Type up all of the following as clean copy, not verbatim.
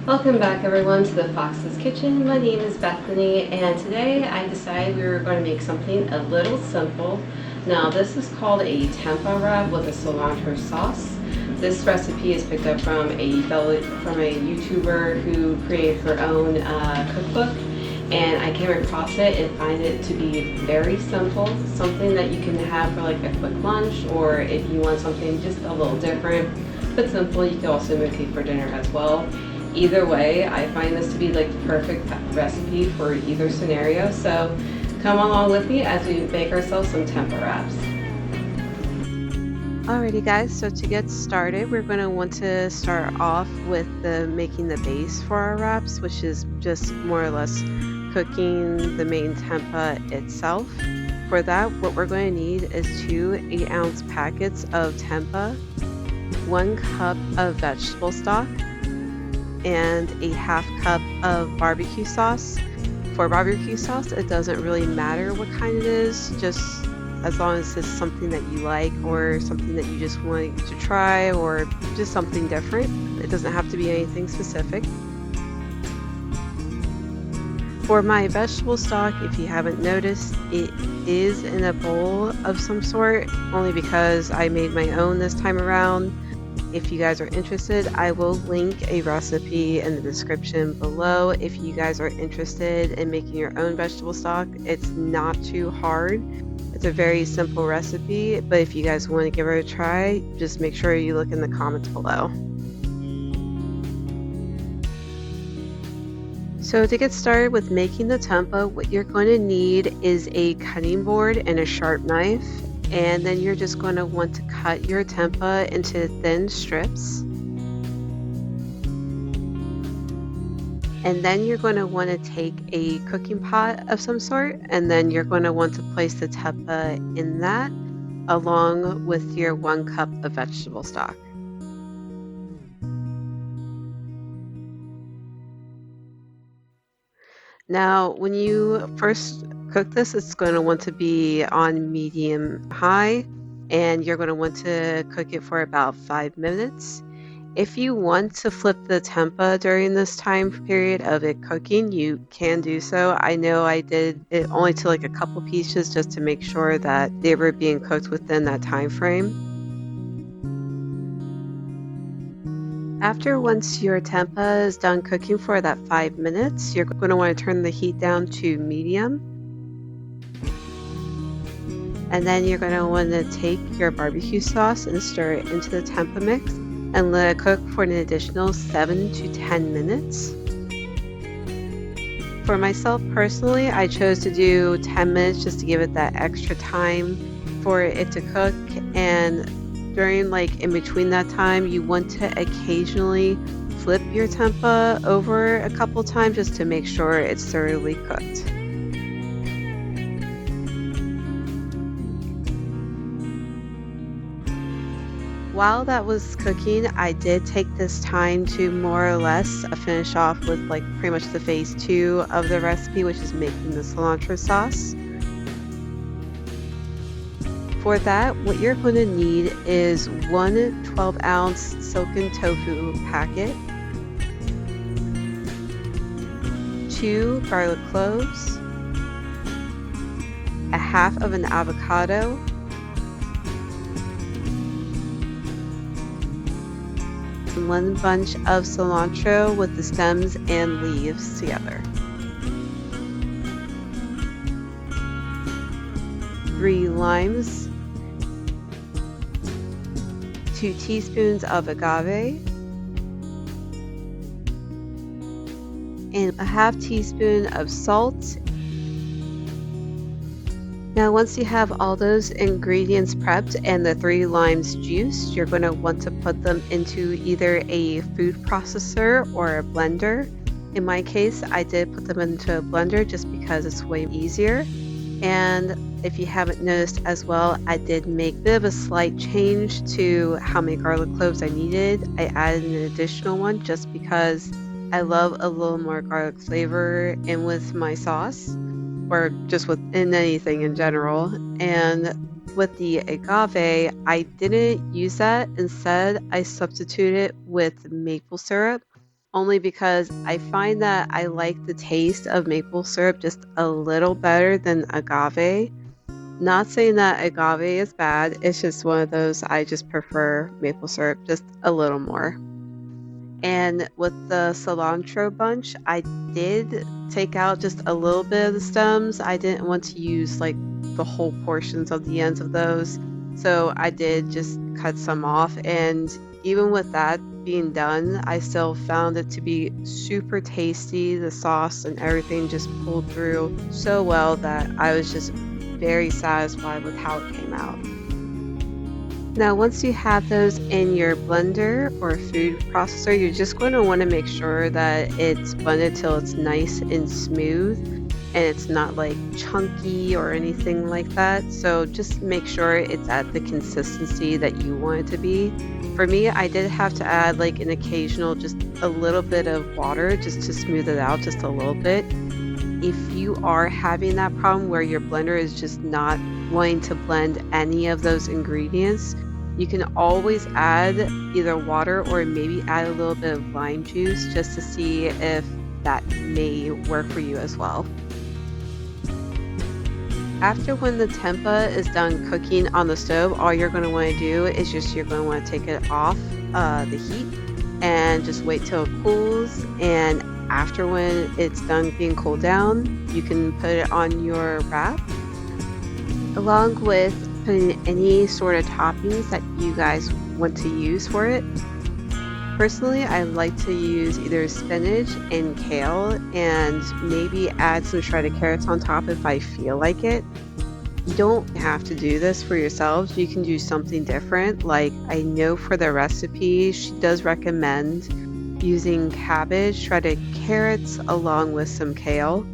Welcome back everyone to the Fox's Kitchen. My name is Bethany and today I decided we were going to make something a little simple. Now this is called a tempeh wrap with a cilantro sauce. This recipe is picked up from a YouTuber who created her own cookbook, and I came across it and find it to be very simple, something that you can have for like a quick lunch, or if you want something just a little different but simple, you can also make it for dinner as well. Either way, I find this to be like the perfect recipe for either scenario. So come along with me as we make ourselves some tempeh wraps. Alrighty guys, so to get started, we're going to want to start off with making the base for our wraps, which is just more or less cooking the main tempeh itself. For that, what we're going to need is 2 8-ounce packets of tempeh, 1 cup of vegetable stock, and a half cup of barbecue sauce. For barbecue sauce, it doesn't really matter what kind it is, just as long as it's something that you like or something that you just want to try or just something different. It doesn't have to be anything specific. For my vegetable stock, if you haven't noticed, it is in a bowl of some sort, only because I made my own this time around. If you guys are interested, I will link a recipe in the description below. If you guys are interested in making your own vegetable stock, it's not too hard. It's a very simple recipe, but if you guys want to give it a try, just make sure you look in the comments below. So to get started with making the tempeh, what you're going to need is a cutting board and a sharp knife. And then you're just going to want to cut your tempeh into thin strips. And then you're going to want to take a cooking pot of some sort, and then you're going to want to place the tempeh in that along with your 1 cup of vegetable stock. Now, when you first cook this, it's going to want to be on medium high, and you're going to want to cook it for about 5 minutes. If you want to flip the tempeh during this time period of it cooking, you can do so. I know I did it only to like a couple pieces just to make sure that they were being cooked within that time frame. Once your tempeh is done cooking for that 5 minutes, you're going to want to turn the heat down to medium. And then you're going to want to take your barbecue sauce and stir it into the tempeh mix and let it cook for an additional 7 to 10 minutes. For myself personally, I chose to do 10 minutes just to give it that extra time for it to cook, and during in between that time, you want to occasionally flip your tempeh over a couple times just to make sure it's thoroughly cooked. While that was cooking, I did take this time to more or less finish off with pretty much the phase 2 of the recipe, which is making the cilantro sauce. For that, what you're going to need is 1 12-ounce silken tofu packet, 2 garlic cloves, a half of an avocado, 1 bunch of cilantro with the stems and leaves together, 3 limes, 2 teaspoons of agave, and a half teaspoon of salt. Now once you have all those ingredients prepped and the 3 limes juiced, you're going to want to put them into either a food processor or a blender. In my case, I did put them into a blender just because it's way easier. And if you haven't noticed as well, I did make a bit of a slight change to how many garlic cloves I needed. I added an additional one just because I love a little more garlic flavor in with my sauce, or just in anything in general. And with the agave, I didn't use that. Instead, I substituted it with maple syrup. only because I find that I like the taste of maple syrup just a little better than agave. Not saying that agave is bad, it's just one of those I just prefer maple syrup just a little more. And with the cilantro bunch, I did take out just a little bit of the stems. I didn't want to use like the whole portions of the ends of those. So I did just cut some off. And even with that being done, I still found it to be super tasty. The sauce and everything just pulled through so well that I was just very satisfied with how it came out. Now, once you have those in your blender or food processor, you're just going to want to make sure that it's blended till it's nice and smooth and it's not like chunky or anything like that. So just make sure it's at the consistency that you want it to be. For me, I did have to add like an occasional, just a little bit of water just to smooth it out just a little bit. If you are having that problem where your blender is just not wanting to blend any of those ingredients, you can always add either water or maybe add a little bit of lime juice just to see if that may work for you as well. After when the tempeh is done cooking on the stove, all you're going to want to do is you're going to want to take it off the heat and just wait till it cools. And after when it's done being cooled down, you can put it on your wrap along with putting any sort of toppings that you guys want to use for it. Personally, I like to use either spinach and kale and maybe add some shredded carrots on top if I feel like it. You don't have to do this for yourselves. You can do something different. Like I know for the recipe, she does recommend using cabbage, shredded carrots along with some kale.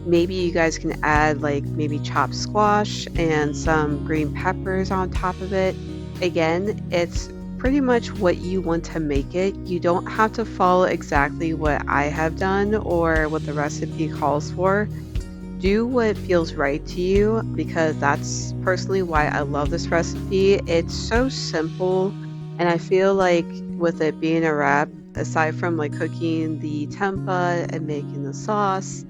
Maybe you guys can add like maybe chopped squash and some green peppers on top of it. Again, it's pretty much what you want to make it. You don't have to follow exactly what I have done or what the recipe calls for. Do what feels right to you, because that's personally why I love this recipe. It's so simple, and I feel like with it being a wrap, aside from like cooking the tempeh and making the sauce,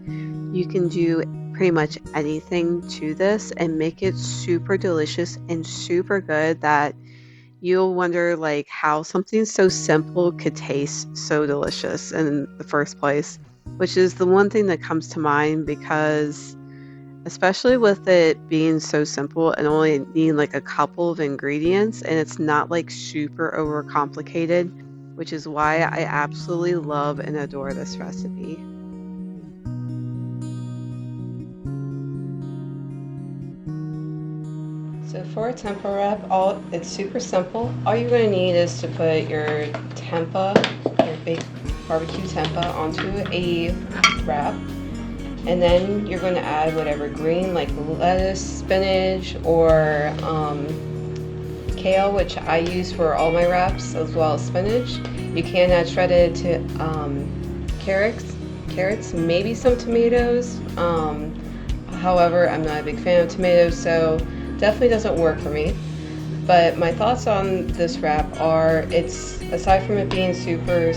you can do pretty much anything to this and make it super delicious and super good that you'll wonder like how something so simple could taste so delicious in the first place, which is the one thing that comes to mind, because especially with it being so simple and only needing like a couple of ingredients, and it's not like super overcomplicated, which is why I absolutely love and adore this recipe. So for a tempeh wrap, it's super simple. All you're going to need is to put your tempeh, your baked barbecue tempeh, onto a wrap. And then you're going to add whatever green, like lettuce, spinach, or kale, which I use for all my wraps, as well as spinach. You can add shredded carrots, maybe some tomatoes. However, I'm not a big fan of tomatoes, so definitely doesn't work for me. But my thoughts on this wrap are, it's, aside from it being super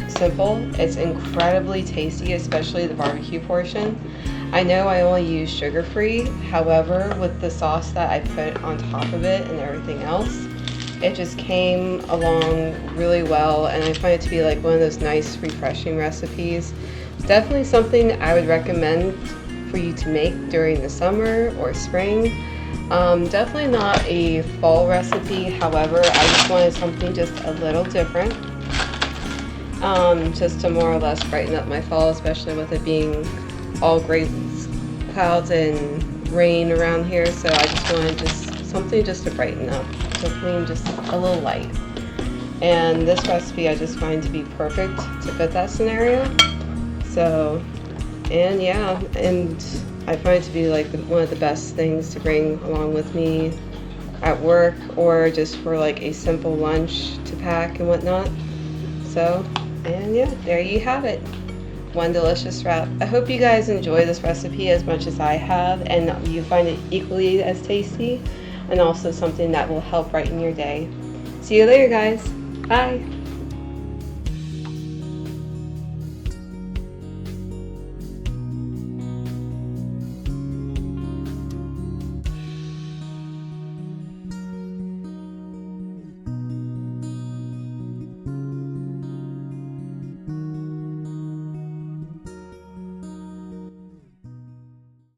simple, it's incredibly tasty, especially the barbecue portion. I know I only use sugar-free, however, with the sauce that I put on top of it and everything else, it just came along really well, and I find it to be like one of those nice, refreshing recipes. It's definitely something I would recommend for you to make during the summer or spring. Definitely not a fall recipe, however, I just wanted something just a little different, just to more or less brighten up my fall, especially with it being all gray clouds and rain around here. So I just wanted just something just to brighten up, something just a little light. And this recipe I just find to be perfect to fit that scenario. So, and yeah, and I find it to be like one of the best things to bring along with me at work, or just for like a simple lunch to pack and whatnot. So, and yeah, there you have it. One delicious wrap. I hope you guys enjoy this recipe as much as I have, and you find it equally as tasty, and also something that will help brighten your day. See you later, guys. Bye.